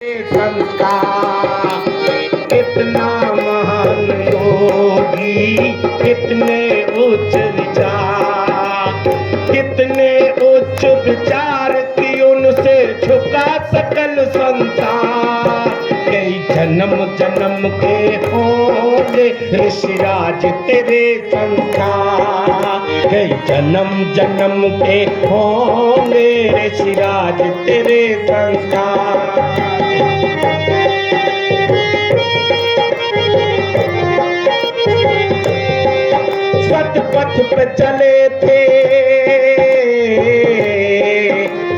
संस्कार कितना महान योगी, कितने उच्च विचार, कितने उच्च विचार की उनसे झुका सकल संसार। कई जन्म जन्म के होंगे ऋषिराज तेरे संस्कार, कई जन्म जन्म के होंगे ऋषिराज तेरे संस्कार। सतपथ पे चले थे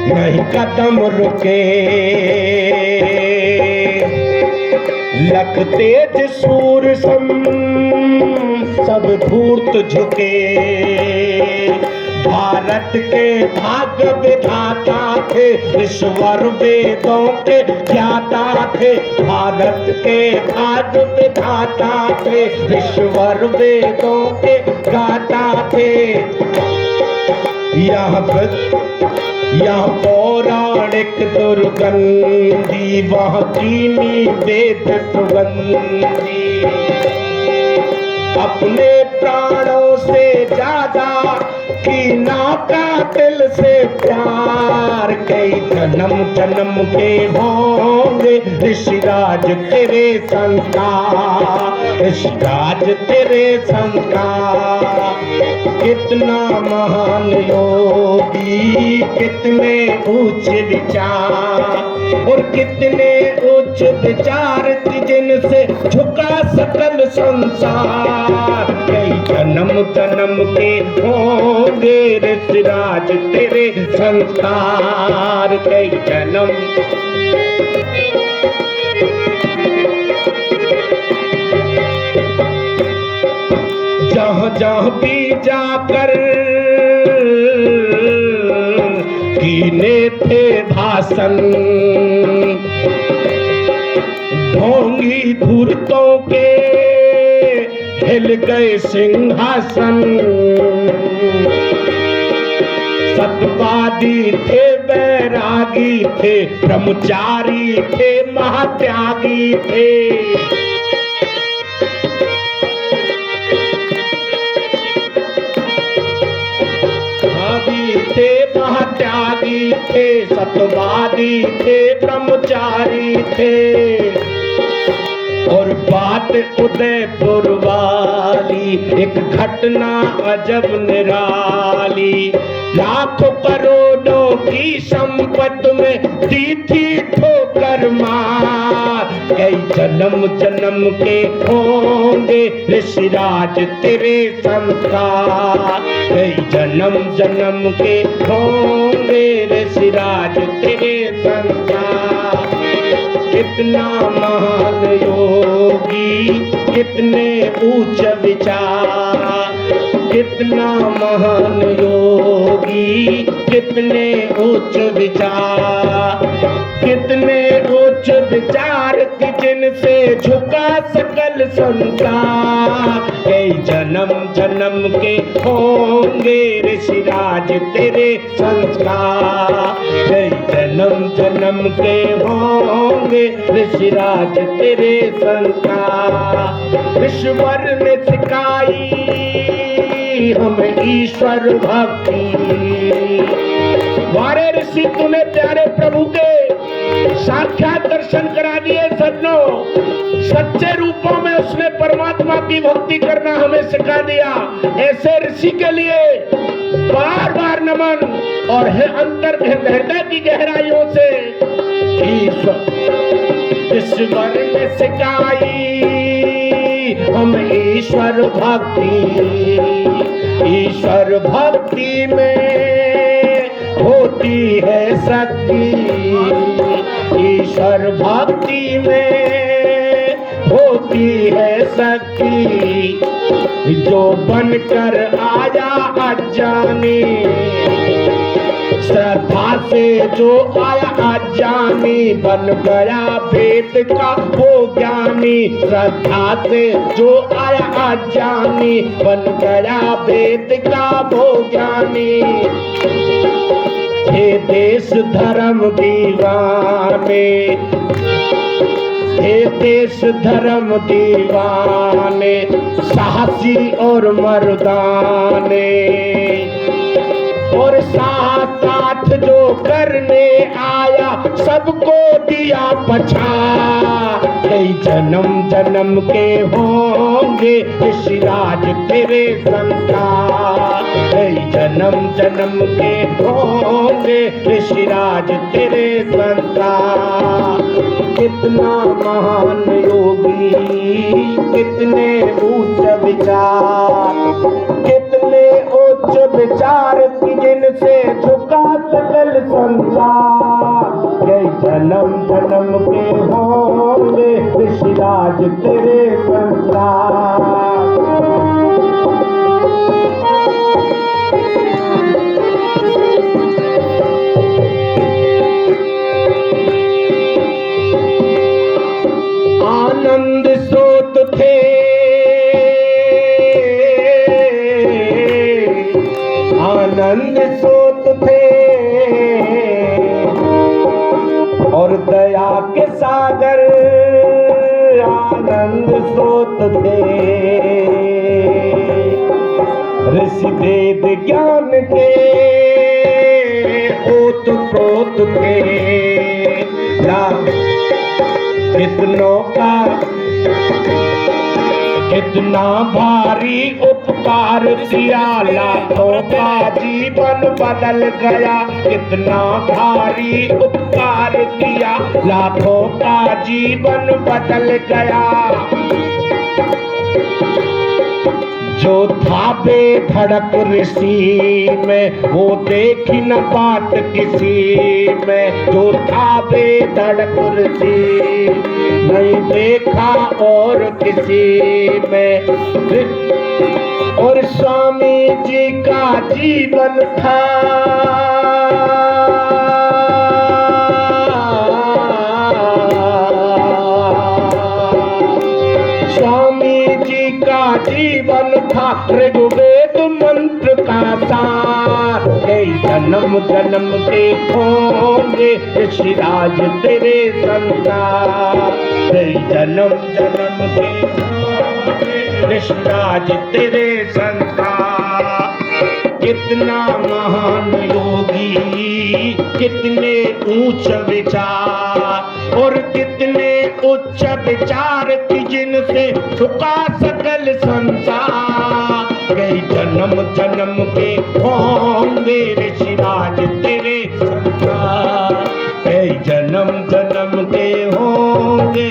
नहीं कदम रुके, लख तेज सूर सम सब धूर्त झुके। भारत के भाग्य विधाता थे, ईश्वर वेदों के ज्ञाता थे। भारत के भाग्य विधाता थे, ईश्वर वेदों के गाता थे। यहाँ पौराणिक दुर्गंधी, वहाँ कीनी वेद सुगंधी। अपने प्राणों से ज्यादा कीना का दिल से प्यार। कई जन्म जन्म के होंगे ऋषिराज तेरे संस्कार, ऋषिराज तेरे संस्कार। कितना महान योगी, कितने उच्च विचार, और कितने उच्च विचार जिनसे झुका सकल संसार। कई जन्म जन्म के होंगे ऋषिराज तेरे संस्कार, कई जन्म। जहाँ जहाँ भी जाकर कीने थे भाषण, ढोंगी धूर्तों के हिल गए सिंहासन। सत्यवादी थे, वैरागी थे, ब्रह्मचारी थे, महात्यागी थे। थे महात्यागी थे, सत्यवादी थे, ब्रह्मचारी थे। और बात उदयपुर वाली, एक घटना अजब निराली। लाखों करोड़ों की संपत्ति में दी थी ठोकर मार। कई जन्म जन्म के होंगे ऋषिराज तेरे संस्कार, कई जन्म जन्म के होंगे ऋषिराज तेरे संस्कार। कितना महान योगी, कितने उच्च विचार, कितना महान योगी, कितने उच्च विचार, कितने उच्च विचार जिनसे झुका सकल संसार। कई जन्म जन्म के होंगे ऋषिराज तेरे संस्कार, कई जन्म जन्म के होंगे ऋषिराज तेरे संस्कार। ईश्वर ने सिखाई हमें ईश्वर भक्ति, वारे ऋषि तूने प्यारे प्रभु के साक्षात दर्शन करा दिए सज्जनों। सच्चे रूपों में उसने परमात्मा की भक्ति करना हमें सिखा दिया। ऐसे ऋषि के लिए बार बार नमन, और है अंतर हृदय की गहराइयों से ईश्वर ने सिखाई हम ईश्वर भक्ति। ईश्वर भक्ति में होती है शक्ति, ईश्वर भक्ति में होती है शक्ति। जो बनकर आया अज्ञानी, श्रद्धा से जो आया अज्ञानी, बन गया वेद का वो ज्ञानी। श्रद्धा से जो आया अज्ञानी, बन गया वेद का वो ज्ञानी। हे देश धर्म दीवाने, हे देश धर्म दीवाने, साहसी और मर्दाने, और साथ साथ जो करने आया सबको दिया पछा। कई जन्म जन्म के होंगे ऋषिराज तेरे संतान, कई जन्म जन्म के होंगे ऋषिराज तेरे संतान। कितना महान योगी, कितने उच्च विचार, कितने उच्च विचार की जिनसे झुका सकल संसार। कई जन्म जन्म के होंगे ऋषिराज तेरे संसार। आनंद स्रोत थे, आनंद स्रोत थे, और दया के सागर आनंद स्रोत थे। ऋषि वेद ज्ञान के ओत प्रोत थे। कितनों का कितना भारी उपकार किया, लाखों का जीवन बदल गया। कितना भारी उपकार किया, लाखों का जीवन बदल गया। जो था बेधड़क ऋषि में वो देखी न बात किसी में। जो था बेधड़क ऋषि नहीं देखा और किसी में। और स्वामी जी का जीवन था जीवन था ऋग्वेद मंत्र का सार। कई जन्म जन्म के होंगे ऋषिराज तेरे संतान। कई जन्म जन्म के होंगे ऋषिराज तेरे संतान। कितना महान योगी, कितने ऊंच विचार, और कितने उच्च विचार की जिनसे झुका सकल संसार। कई जन्म जन्म के होंगे ऋषिराज तेरे संतान। कई जन्म जन्म के होंगे